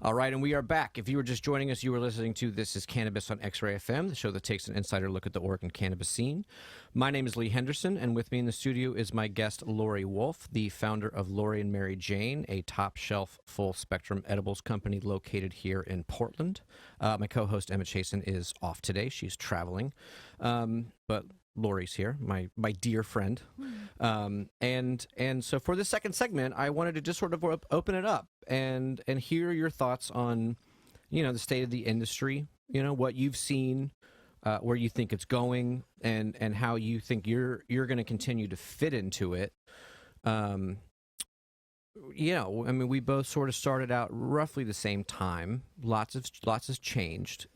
All right, and we are back. If you were just joining us, you were listening to This is Cannabis on XRAY FM, the show that takes an insider look at the Oregon cannabis scene. My name is Lee Henderson, and with me in the studio is my guest, Laurie Wolf, the founder of Laurie and Mary Jane, a top-shelf, full-spectrum edibles company located here in Portland. My co-host, Emma Chasen, is off today. She's traveling, but Laurie's here, my dear friend. And so for the second segment, I wanted to just sort of open it up and hear your thoughts on, the state of the industry, what you've seen, where you think it's going, and how you think you're going to continue to fit into it. We both sort of started out roughly the same time. Lots has changed,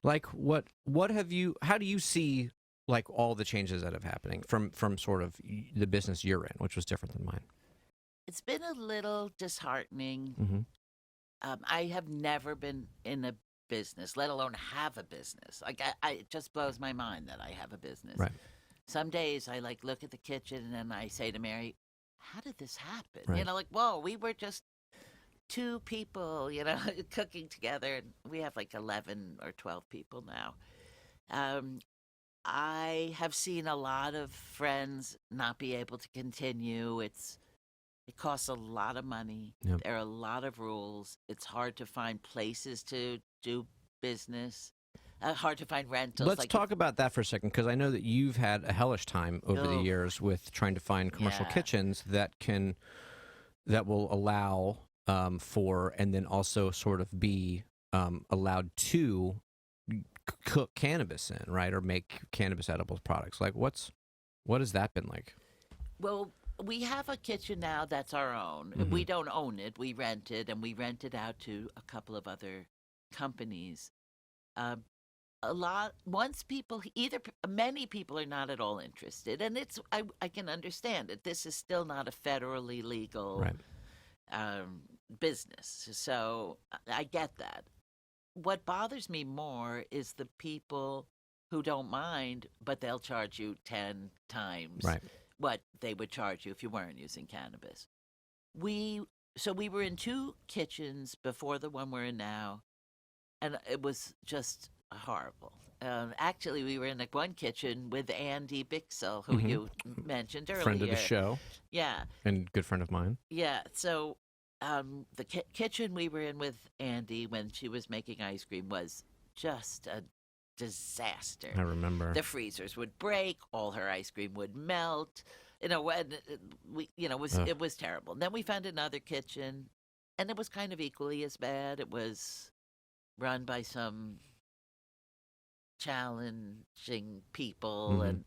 Like how do you see like all the changes that have happening from sort of the business you're in, which was different than mine? It's been a little disheartening. Mm-hmm. I have never been in a business, let alone have a business. Like it just blows my mind that I have a business. Right. Some days I look at the kitchen and I say to Mary, "How did this happen?" Right. Whoa, we were just two people, cooking together, and we have like 11 or 12 people now. I have seen a lot of friends not be able to continue. It costs a lot of money. Yep. There are a lot of rules. It's hard to find places to do business. Hard to find rentals. Let's talk about that for a second, because I know that you've had a hellish time over the years with trying to find commercial kitchens that will allow for, and then also sort of be allowed to cook cannabis in, right, or make cannabis edibles products. Like, what has that been like? Well, we have a kitchen now that's our own. Mm-hmm. We don't own it. We rent it, and we rent it out to a couple of other companies. Many people are not at all interested, and I can understand it. This is still not a federally legal business, so I get that. What bothers me more is the people who don't mind, but they'll charge you 10 times what they would charge you if you weren't using cannabis. So we were in two kitchens before the one we're in now, and it was just horrible. Actually, we were in one kitchen with Andy Bixel, who you mentioned earlier. Friend of the show. Yeah. And good friend of mine. Yeah, so the kitchen we were in with Andy when she was making ice cream was just a disaster. I remember. The freezers would break, all her ice cream would melt. It was terrible. And then we found another kitchen, and it was kind of equally as bad. It was run by some challenging people and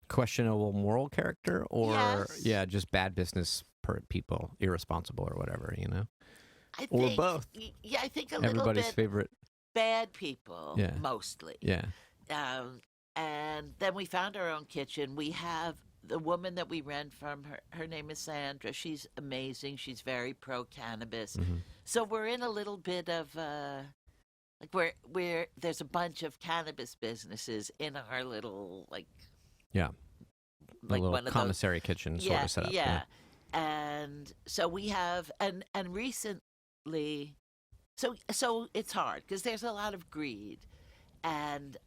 questionable moral character, or yes. Just bad business people, irresponsible or whatever, or both. Yeah, I think everybody's bit favorite bad people, mostly. Yeah. And then we found our own kitchen. We have the woman that we rent from. Her name is Sandra. She's amazing. She's very pro cannabis. So we're in a little bit of where there's a bunch of cannabis businesses in our little a little one of commissary kitchen sort of setup. Yeah. And so we have and recently, so it's hard because there's a lot of greed, and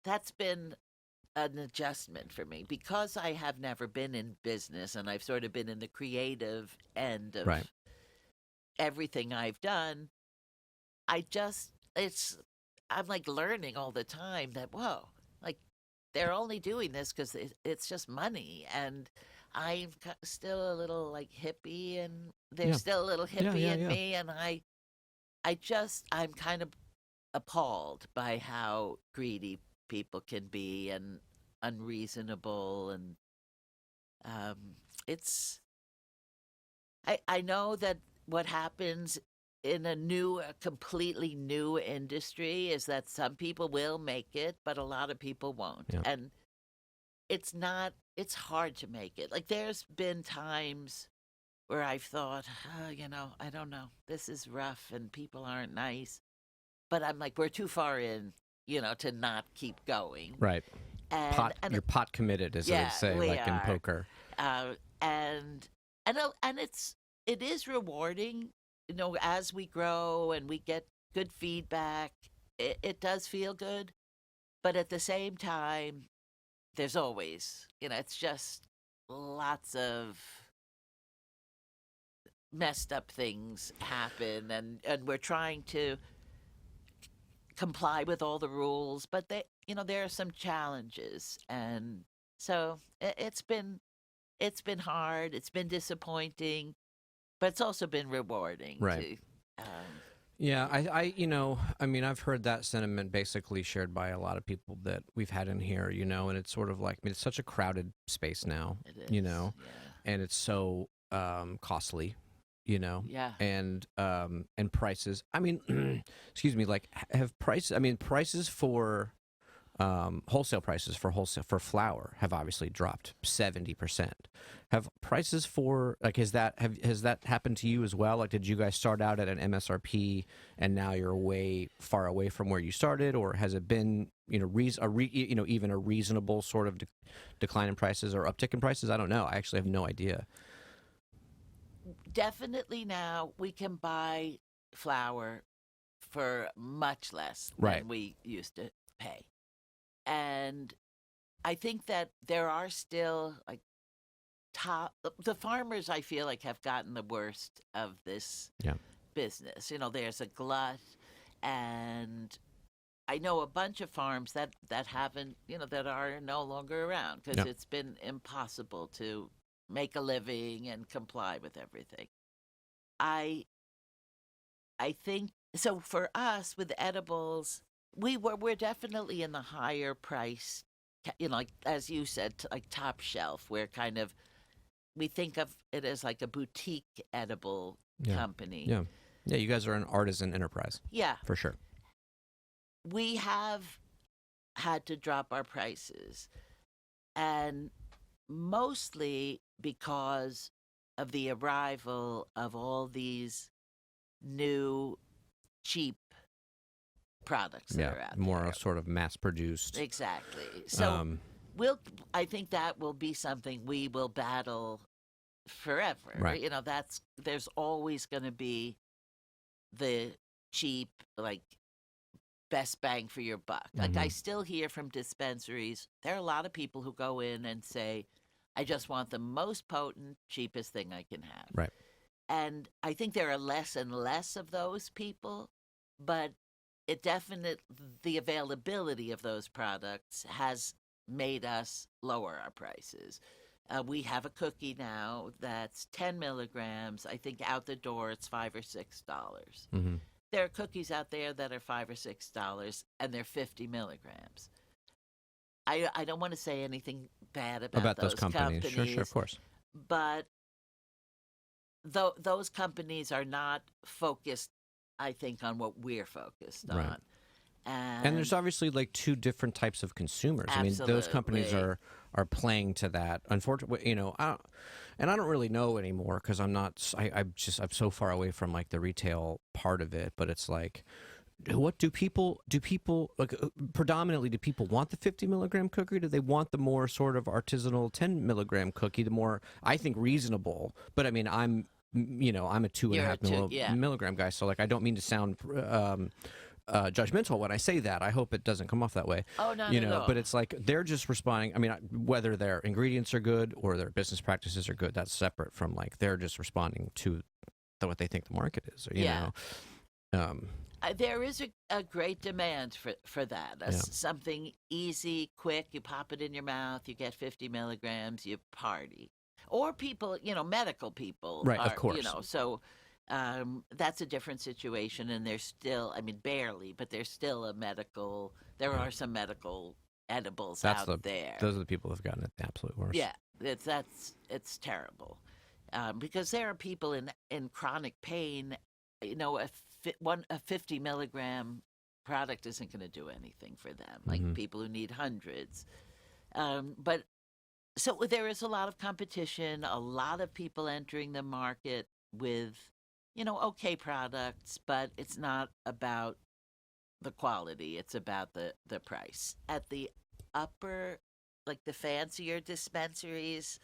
that's been an adjustment for me because I have never been in business and I've sort of been in the creative end of everything I've done. I'm like learning all the time that, whoa, like they're only doing this because it's just money. And I'm still a little like hippie, and there's still a little hippie in me. And I'm kind of appalled by how greedy people can be and unreasonable. And I know that what happens in a completely new industry is that some people will make it, but a lot of people won't. Yeah. And it's hard to make it. Like there's been times where I've thought, I don't know, this is rough and people aren't nice. But I'm like, we're too far in, to not keep going. Right. And you're pot committed, as they say, like in poker. And it is rewarding as we grow and we get good feedback, it does feel good. But at the same time, there's always, it's just lots of messed up things happen, and we're trying to comply with all the rules, but there are some challenges, and so it's been hard, it's been disappointing, but it's also been rewarding. Right. Yeah, I mean, I've heard that sentiment basically shared by a lot of people that we've had in here, and it's sort of like, I mean, it's such a crowded space now, Yeah. and it's so costly, Yeah. and prices. I mean, excuse me, like prices for wholesale prices for flour have obviously dropped 70%. Have prices for has that happened to you as well? Like, did you guys start out at an MSRP and now you're way far away from where you started, or has it been even a reasonable sort of decline in prices or uptick in prices? I don't know. I actually have no idea. Definitely now we can buy flour for much less than we used to pay. And I think that there are still the farmers, I feel like, have gotten the worst of this business. There's a glut, and I know a bunch of farms that haven't, that are no longer around because it's been impossible to make a living and comply with everything. I think so. For us with edibles, we're definitely in the higher price, like as you said, like top shelf. Where kind of we think of it as like a boutique edible company. Yeah, you guys are an artisan enterprise. Yeah, for sure. We have had to drop our prices, and mostly because of the arrival of all these new cheap products that are out more there. Sort of mass produced. Exactly. So I think that will be something we will battle forever. Right. There's always going to be the cheap, like, best bang for your buck. Like, I still hear from dispensaries, there are a lot of people who go in and say, I just want the most potent, cheapest thing I can have. Right. And I think there are less and less of those people, but the availability of those products has made us lower our prices. We have a cookie now that's 10 milligrams. I think out the door it's $5 or $6. Mm-hmm. There are cookies out there that are $5 or $6, and they're 50 milligrams. I don't want to say anything bad about those companies. Sure, of course. But those companies are not focused, I think, on what we're focused on. And there's obviously like two different types of consumers. Absolutely. I mean, those companies are playing to that. Unfortunately, I don't really know anymore because I'm so far away from like the retail part of it. But it's like, what do people like? Predominantly, do people want the 50 milligram cookie? Do they want the more sort of artisanal 10 milligram cookie? The more, I think, reasonable. But I mean, I'm a 2.5 milligram guy, so like I don't mean to sound judgmental when I say that. I hope it doesn't come off that way. Oh, no. But it's like they're just responding. I mean, whether their ingredients are good or their business practices are good, that's separate from like they're just responding to what they think the market is. Or, you know. There is a great demand for that. Something easy, quick. You pop it in your mouth. You get 50 milligrams. You party. Or people, medical people. Right, of course. So that's a different situation. And there's still, I mean, barely, but there's still there are some medical edibles out there. Those are the people who've gotten it the absolute worst. Yeah, it's terrible. Because there are people in chronic pain. A 50 milligram product isn't going to do anything for them, like people who need hundreds. But so there is a lot of competition, a lot of people entering the market with, okay products, but it's not about the quality. It's about the price. At the upper, like the fancier dispensaries,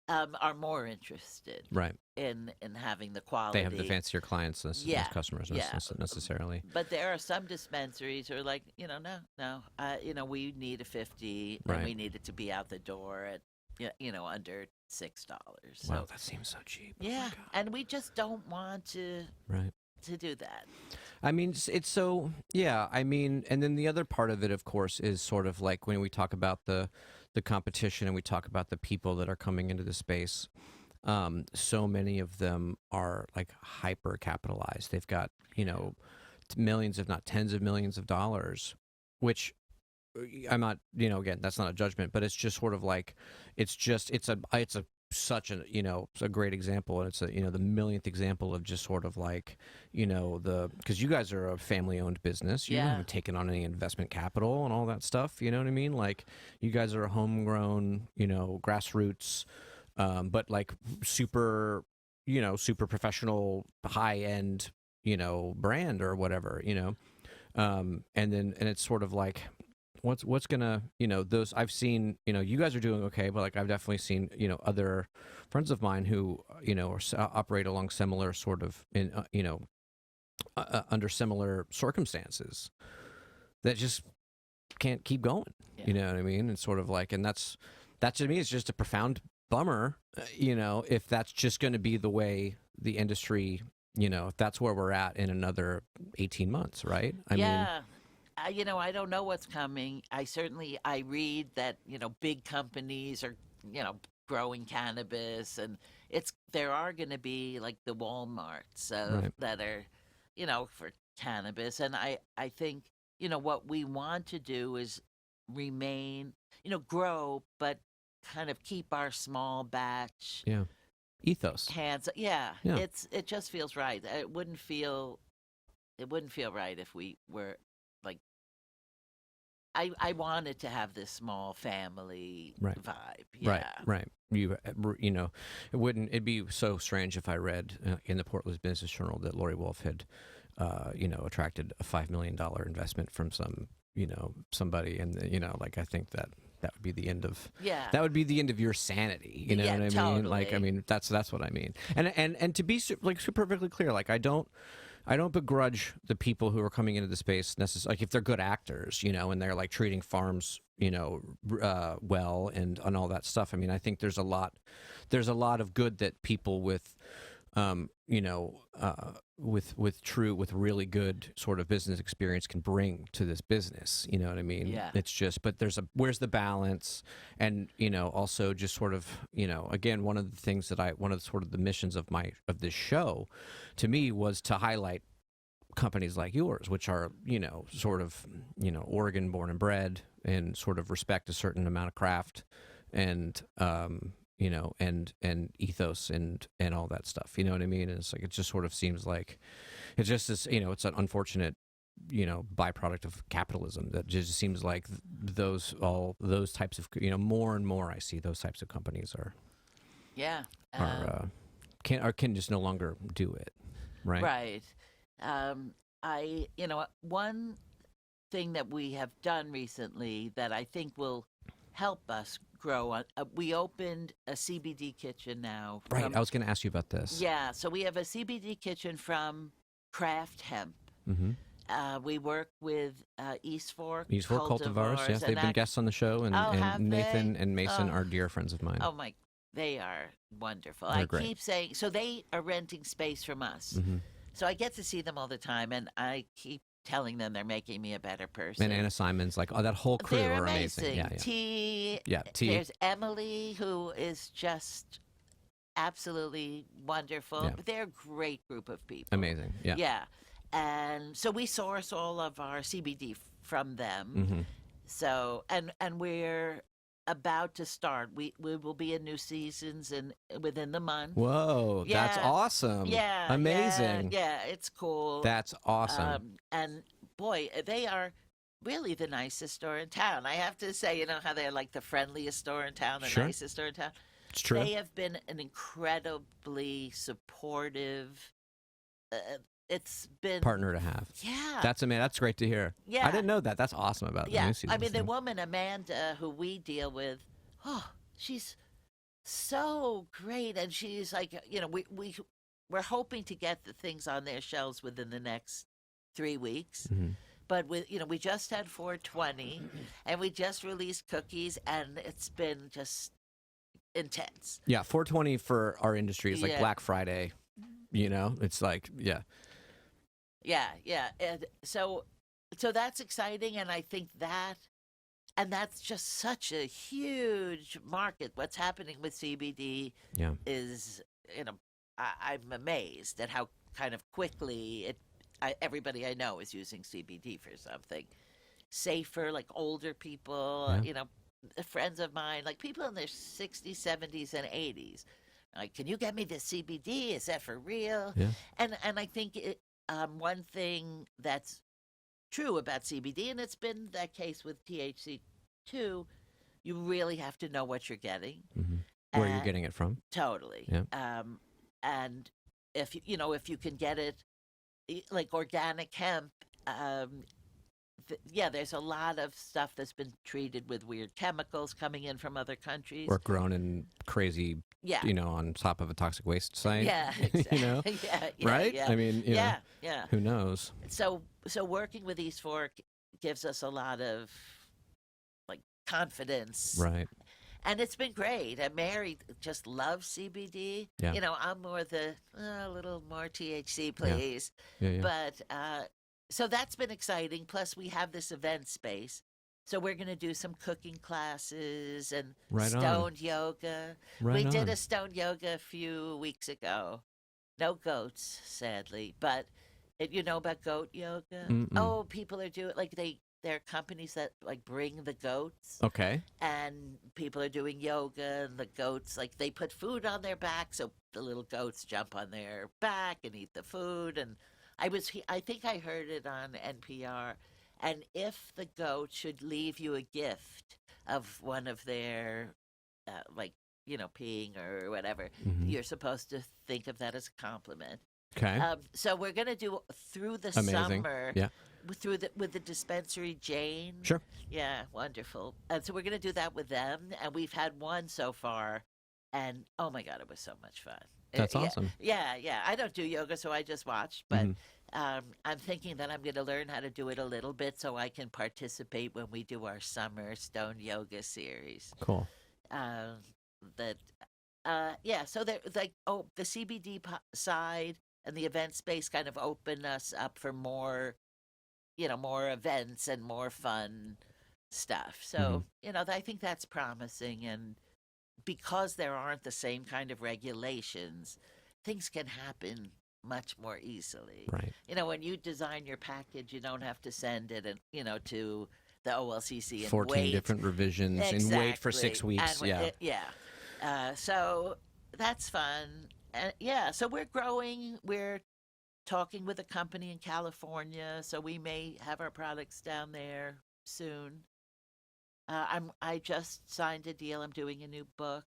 are more interested Right. in having the quality. They have the fancier clients as customers necessarily. But there are some dispensaries who are like, no, we need a 50, Right. and we need it to be out the door at, under $6. So, wow, that seems so cheap. Yeah, and we just don't want to do that. I mean, it's so, yeah, I mean, and then the other part of it, of course, is sort of like when we talk about the competition and we talk about the people that are coming into the space, so many of them are like hyper capitalized. They've got, millions, if not tens of millions of dollars, which I'm not, again, that's not a judgment, but it's just sort of like, it's such a great example, and it's the millionth example of just sort of like, because you guys are a family-owned business, you haven't taken on any investment capital and all that stuff, you know what I mean? Like, you guys are a homegrown, grassroots, but like super professional, high-end, brand or whatever, and it's sort of like, what's gonna, those I've seen, you guys are doing okay, but like I've definitely seen, other friends of mine who, operate along similar sort of under similar circumstances that just can't keep going. You know what I mean? It's sort of like, and that to me is just a profound bummer, if that's just going to be the way the industry, if that's where we're at in another 18 months, right? I mean, I don't know what's coming. I read that, big companies are, growing cannabis, and there are going to be like the Walmarts that are, for cannabis. And I think, what we want to do is remain, grow, but kind of keep our small batch ethos. It just feels right. It wouldn't feel right if we were like, I wanted to have this small family vibe. Yeah. Right. It'd be so strange if I read in the Portland Business Journal that Laurie Wolf had, attracted a $5 million investment from somebody, and like I think that would be the end of that would be the end of your sanity. You know what I mean? Totally. Like, I mean, that's what I mean. And to be like super perfectly clear, like I don't begrudge the people who are coming into the space necessarily, like if they're good actors, and they're like treating farms, well and all that stuff. I mean, I think there's a lot of good that people with, with really good sort of business experience can bring to this business. You know what I mean? Yeah. It's just, but where's the balance? And, also just sort of, again, one of the missions of this show to me was to highlight companies like yours, which are, sort of, Oregon born and bred, and sort of respect a certain amount of craft and, and ethos and all that stuff. You know what I mean? And it's like, it just sort of seems like it just is, it's an unfortunate, byproduct of capitalism that just seems like those types of, more and more I see those types of companies can just no longer do it. Right. Right. One thing that we have done recently that I think will help us grow. We opened a CBD kitchen now. Right. I was going to ask you about this. Yeah. So we have a CBD kitchen from Craft Hemp. Mm-hmm. We work with East Fork Cultivars. Yes, they've been guests on the show, and Nathan and Mason are dear friends of mine. Oh my, they are wonderful. They're great. Keep saying, so they are renting space from us. Mm-hmm. So I get to see them all the time, and I keep telling them they're making me a better person. And Anna Simon's like, that whole crew they're are amazing. Yeah. T. There's Emily, who is just absolutely wonderful. Yeah. They're a great group of people. Amazing. Yeah. Yeah. And so we source all of our CBD from them. Mm-hmm. So, and we're about to start. We will be in new seasons within the month. Whoa, that's awesome. Yeah. Amazing. Yeah, it's cool. That's awesome. And boy, they are really the nicest store in town. I have to say, how they're like the friendliest store in town, the nicest store in town. It's true. They have been an incredibly supportive, it's been partner to have. Yeah. That's great to hear. Yeah. I didn't know that. That's awesome about the new season. I mean, the woman, Amanda, who we deal with, she's so great. And she's like, we're hoping to get the things on their shelves within the next 3 weeks. Mm-hmm. But we just had 420, and we just released cookies, and it's been just intense. Yeah, 420 for our industry is like Black Friday. It's like yeah. And so that's exciting, and I think that's just such a huge market. What's happening with CBD is, I'm amazed at how kind of quickly everybody I know is using CBD for something safer, like older people, friends of mine, like people in their 60s, 70s, and 80s. Like, can you get me this CBD? Is that for real? Yeah. And I think one thing that's true about CBD, and it's been that case with THC too, you really have to know what you're getting. Mm-hmm. Where you're getting it from. Totally. Yeah. And if you can get it like organic hemp, there's a lot of stuff that's been treated with weird chemicals coming in from other countries. Or grown in crazy, on top of a toxic waste site. Yeah, exactly. Right? Yeah. I mean, who knows? So working with East Fork gives us a lot of like confidence. Right. And it's been great. And Mary just loves CBD. Yeah. I'm more a little more THC, please. Yeah. But so that's been exciting. Plus, we have this event space. So we're going to do some cooking classes and stoned yoga. We did a stoned yoga a few weeks ago. No goats, sadly. But you know about goat yoga? Mm-mm. Oh, people are doing like there are companies that like bring the goats. Okay. And people are doing yoga, and the goats, like, they put food on their back, so the little goats jump on their back and eat the food. And I think I heard it on NPR. And if the goat should leave you a gift of one of their, peeing or whatever, you're supposed to think of that as a compliment. Okay. So we're going to do through the Amazing. summer. Yeah. With the dispensary Jane. Sure. Yeah, wonderful. And so we're going to do that with them. And we've had one so far. And oh my God, it was so much fun. That's awesome. Yeah. I don't do yoga, so I just watched. But I'm thinking that I'm going to learn how to do it a little bit so I can participate when we do our summer stone yoga series. Cool. So they're like, the CBD side and the event space kind of open us up for more events and more fun stuff. So, I think that's promising. And because there aren't the same kind of regulations, things can happen much more easily. Right. When you design your package, you don't have to send it to the OLCC and 14 wait. different revisions and wait for 6 weeks. So that's fun. So we're growing. We're talking with a company in California, so we may have our products down there soon. I just signed a deal. I'm doing a new book,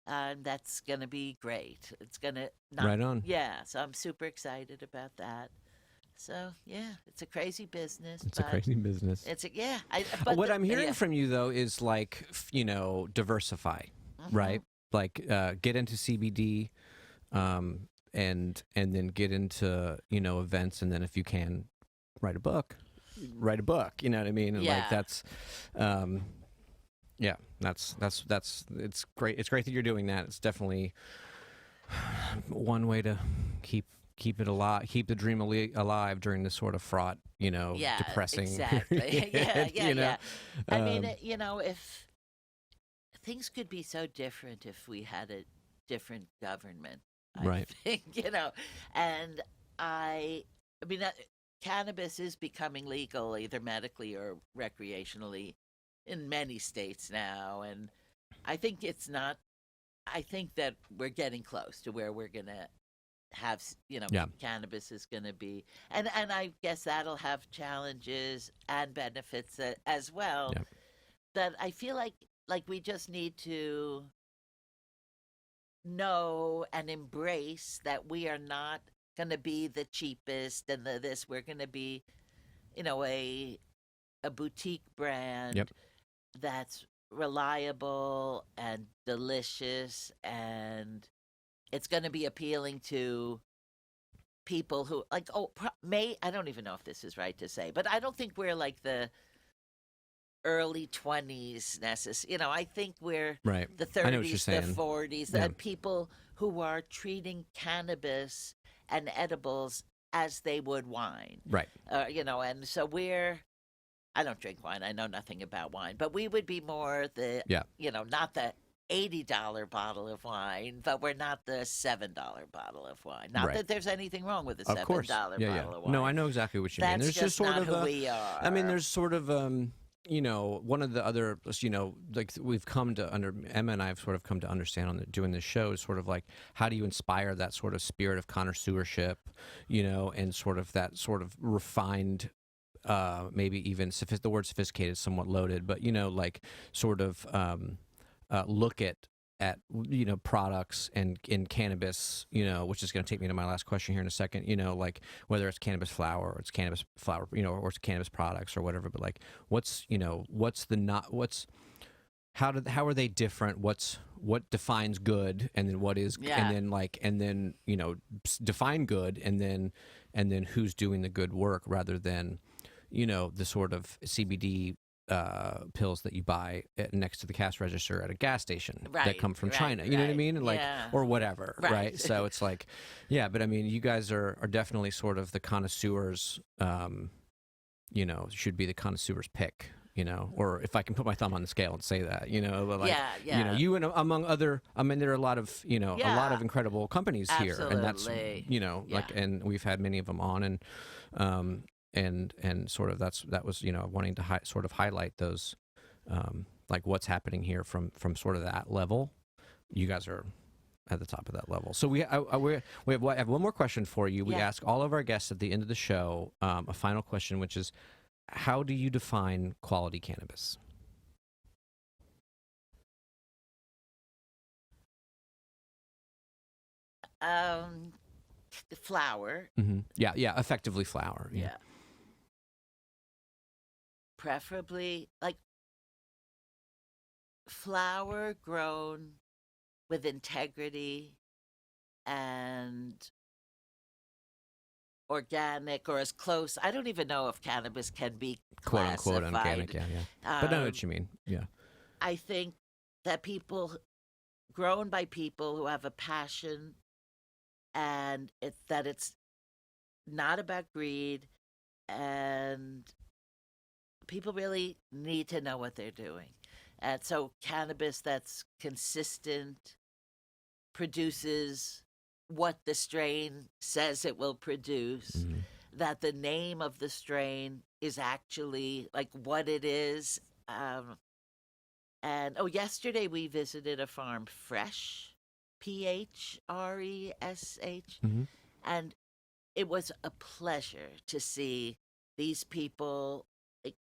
and that's gonna be great. It's gonna right on. Yeah, so I'm super excited about that. So it's a crazy business. It's a crazy business. What I'm hearing from you though is like diversify, right? Like get into CBD. And then get into events, and then if you can write a book, you know what I mean? And like that's that's it's great. It's great that you're doing that. It's definitely one way to keep it alive, keep the dream alive during this sort of fraught, depressing. Exactly. Yeah. I mean, if things could be so different if we had a different government. I think, and I mean, cannabis is becoming legal either medically or recreationally in many states now. And I think I think that we're getting close to where we're going to have, cannabis is going to be, and I guess that'll have challenges and benefits as well. Yeah. That I feel like we just need to know and embrace that we are not going to be the cheapest and this. We're going to be, a boutique brand that's reliable and delicious, and it's going to be appealing to people who like I don't even know if this is right to say, but I don't think we're like the early 20s necessarily. I think we're the 30s, the 40s, that people who are treating cannabis and edibles as they would wine. Right. And so I don't drink wine. I know nothing about wine, but we would be more not the $80 bottle of wine, but we're not the $7 bottle of wine. Not that there's anything wrong with a $7 bottle of wine. No, I know exactly what you mean. There's just sort of who we are. I mean, there's sort of one of the other, like we've come to Emma and I have sort of come to understand doing this show is sort of like, how do you inspire that sort of spirit of connoisseurship, and sort of that sort of refined, maybe even the word sophisticated is somewhat loaded, but like sort of look at products and in cannabis, which is going to take me to my last question here in a second, like whether it's cannabis flower or it's cannabis flower, or it's cannabis products or whatever, but like how are they different? What defines good, and then what is, and then define good, and then who's doing the good work, rather than, the sort of CBD pills that you buy next to the cash register at a gas station that come from China, you know what I mean? Like, or whatever, right? So it's like, but I mean, you guys are definitely sort of the connoisseurs, should be the connoisseur's pick, or if I can put my thumb on the scale and say that, like, you and among other, I mean, there are a lot of, a lot of incredible companies here, and that's, like, and we've had many of them on, and sort of that was wanting to sort of highlight those, like what's happening here from sort of that level. You guys are at the top of that level. So we have one more question for you. We ask all of our guests at the end of the show a final question, which is, how do you define quality cannabis? Flower. Mm-hmm. Yeah, effectively flower. Yeah. Preferably, like, flower grown with integrity and organic, or as close. I don't even know if cannabis can be classified. Quote unquote organic, yeah. But I know what you mean, yeah. I think that grown by people who have a passion, and it's not about greed, and people really need to know what they're doing. And so cannabis that's consistent, produces what the strain says it will produce, that the name of the strain is actually like what it is. Yesterday we visited a farm, Fresh, Phresh, and it was a pleasure to see these people.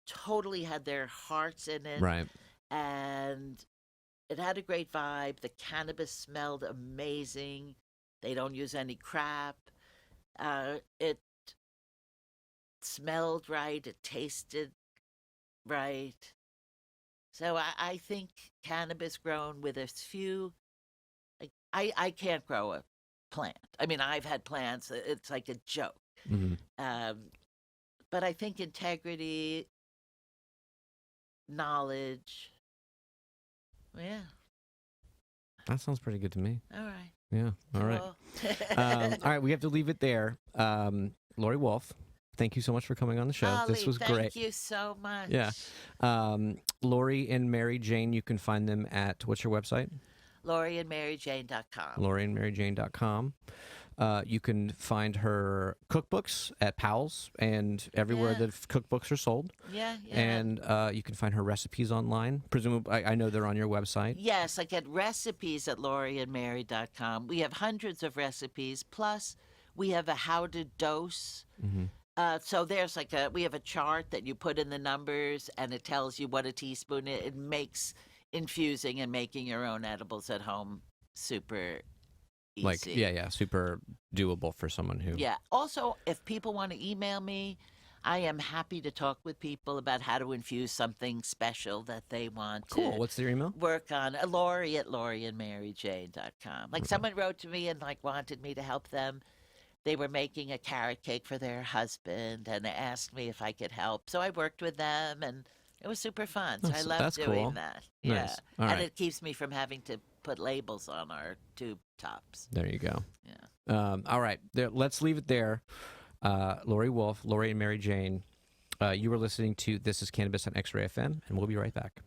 Totally had their hearts in it, right? And it had a great vibe. The cannabis smelled amazing. They don't use any crap. It smelled right. It tasted right. So I think cannabis grown with a few. Like, I can't grow a plant. I mean, I've had plants. It's like a joke. But I think integrity, knowledge. Yeah. That sounds pretty good to me. All right. Yeah. All right. All right. We have to leave it there. Laurie Wolf, thank you so much for coming on the show. Ollie, this was great. Thank you so much. Yeah. Laurie and Mary Jane, you can find them at, what's your website? LaurieandMaryJane.com. LaurieandMaryJane.com. You can find her cookbooks at Powell's and everywhere that cookbooks are sold. Yeah. And you can find her recipes online. Presumably, I know they're on your website. Yes, I get recipes at LaurieandMary.com. We have hundreds of recipes. Plus, we have a how to dose. So there's we have a chart that you put in the numbers, and it tells you what a teaspoon is. It makes infusing and making your own edibles at home super easy. Super doable for someone who. Yeah. Also, if people want to email me, I am happy to talk with people about how to infuse something special that they want Cool. to What's their email? work on. Laurie at laurieandmaryjane.com. Like someone wrote to me and like wanted me to help them. They were making a carrot cake for their husband and they asked me if I could help. So I worked with them and it was super fun. So I love That's doing cool. that. Nice. Yeah. All and right. it keeps me from having to put labels on our tube tops. There you go. Yeah. All right. Let's leave it there. Laurie Wolf, Laurie and Mary Jane. You were listening to This is Cannabis on X-Ray FM, and we'll be right back.